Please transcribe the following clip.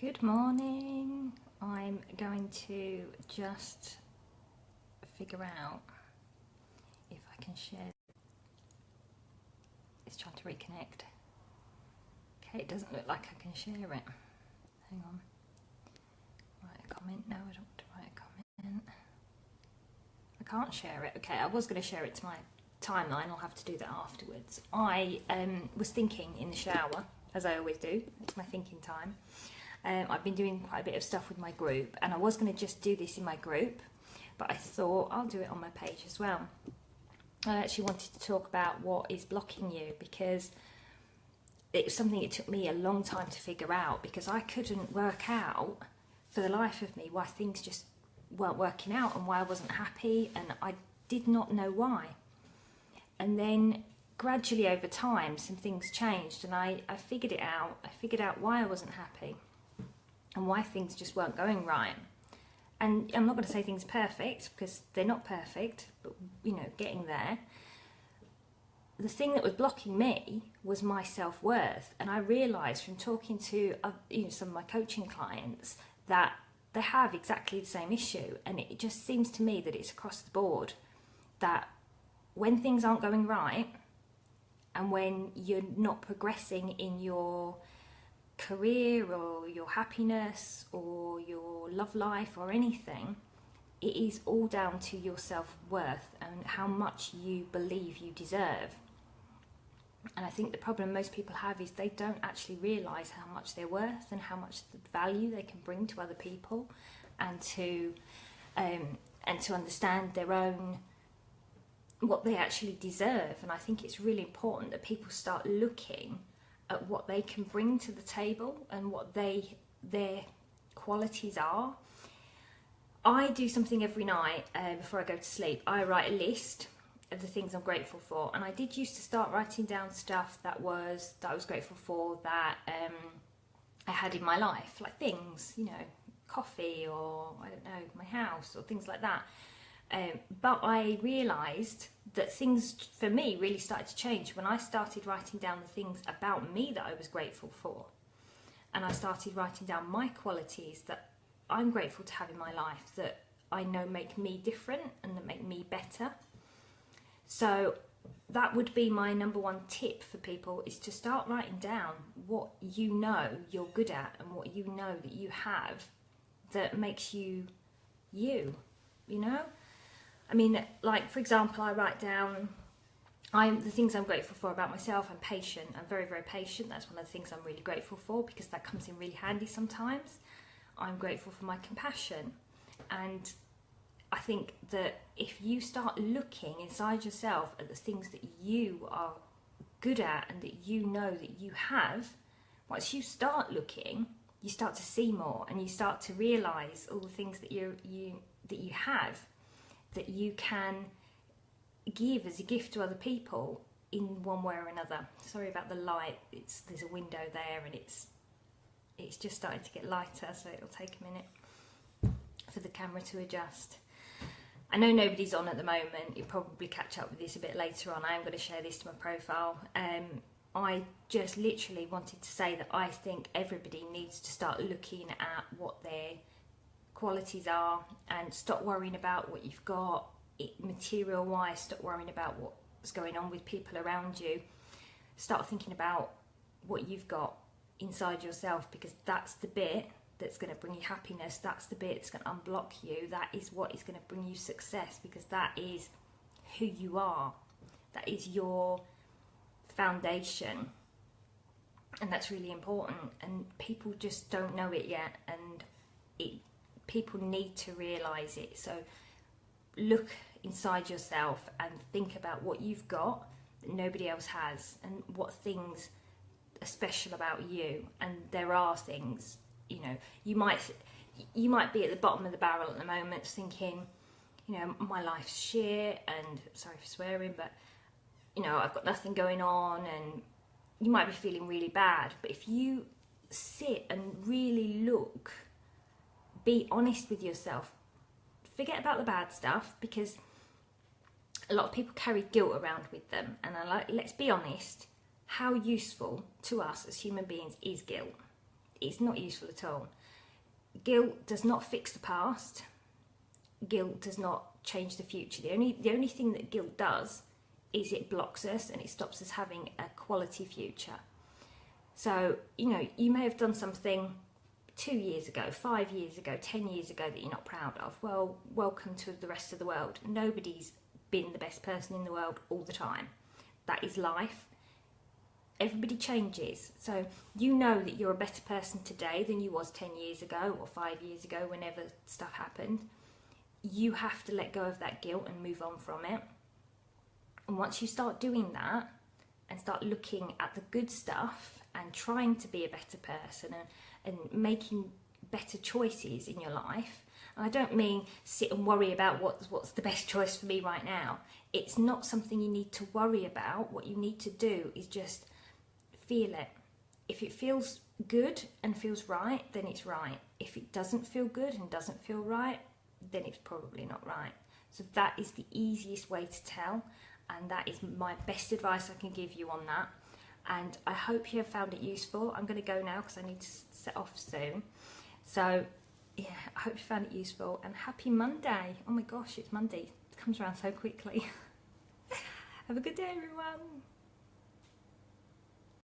Good morning. I'm going to just figure out if I can share. It's trying to reconnect. Okay, it doesn't look like I can share it. Hang on. Write a comment. No, I don't want to write a comment. I can't share it. Okay, I was going to share it to my timeline. I'll have to do that afterwards. I was thinking in the shower, as I always do. It's my thinking time. I've been doing quite a bit of stuff with my group, and I was going to just do this in my group, but I thought I'll do it on my page as well. I actually wanted to talk about what is blocking you, because it was something it took me a long time to figure out, because I couldn't work out for the life of me why things just weren't working out and why I wasn't happy, and I did not know why. And then gradually over time some things changed, and I figured it out. I figured out why I wasn't happy and why things just weren't going right. And I'm not going to say things are perfect, because they're not perfect, but you know, getting there. The thing that was blocking me was my self-worth, and I realised from talking to some of my coaching clients that they have exactly the same issue, and it just seems to me that it's across the board, that when things aren't going right and when you're not progressing in your career or your happiness or your love life or anything, it is all down to your self-worth and how much you believe you deserve. And I think the problem most people have is they don't actually realise how much they're worth and how much value they can bring to other people, and to understand their own, what they actually deserve. And I think it's really important that people start looking at what they can bring to the table and what their qualities are. I do something every night before I go to sleep. I write a list of the things I'm grateful for, and I did used to start writing down stuff that I was grateful for, that I had in my life, like things, you know, coffee, or I don't know, my house, or things like that. But I realised that things for me really started to change when I started writing down the things about me that I was grateful for, and I started writing down my qualities that I'm grateful to have in my life, that I know make me different and that make me better. So that would be my number one tip for people, is to start writing down what you know you're good at and what you know that you have that makes you, you know? I mean, like, for example, I write down the things I'm grateful for about myself. I'm patient. I'm very, very patient. That's one of the things I'm really grateful for, because that comes in really handy sometimes. I'm grateful for my compassion. And I think that if you start looking inside yourself at the things that you are good at and that you know that you have, once you start looking, you start to see more, and you start to realise all the things that you have, that you can give as a gift to other people in one way or another. Sorry about the light, there's a window there, and it's just starting to get lighter, so it'll take a minute for the camera to adjust. I know nobody's on at the moment. You'll probably catch up with this a bit later on. I am going to share this to my profile. I just literally wanted to say that I think everybody needs to start looking at what their qualities are, and stop worrying about what you've got material wise. Stop worrying about what's going on with people around you. Start thinking about what you've got inside yourself, because that's the bit that's going to bring you happiness. That's the bit that's going to unblock you. That is what is going to bring you success, because that is who you are. That is your foundation, and that's really important, and people just don't know it yet, and people need to realise it. So look inside yourself and think about what you've got that nobody else has, and what things are special about you. And there are things, you know, you might be at the bottom of the barrel at the moment thinking, you know, my life's shit, and sorry for swearing, but you know, I've got nothing going on, and you might be feeling really bad. But if you sit and really look, be honest with yourself, forget about the bad stuff, because a lot of people carry guilt around with them, and let's be honest, how useful to us as human beings is guilt? it's not useful at all. Guilt does not fix the past. Guilt does not change the future. The only thing that guilt does is it blocks us and it stops us having a quality future. So, you know, you may have done something 2 years ago, 5 years ago, 10 years ago that you're not proud of. Well, welcome to the rest of the world. Nobody's been the best person in the world all the time. That is life. Everybody changes. So you know that you're a better person today than you was 10 years ago or 5 years ago, whenever stuff happened. You have to let go of that guilt and move on from it. And once you start doing that and start looking at the good stuff and trying to be a better person and making better choices in your life, and I don't mean sit and worry about what's the best choice for me right now. It's not something you need to worry about. What you need to do is just feel it. If it feels good and feels right, then it's right. If it doesn't feel good and doesn't feel right, then it's probably not right. So that is the easiest way to tell, and that is my best advice I can give you on that. And I hope you have found it useful. I'm going to go now because I need to set off soon. So yeah, I hope you found it useful, and happy Monday. Oh my gosh, it's Monday. It comes around so quickly. Have a good day, everyone.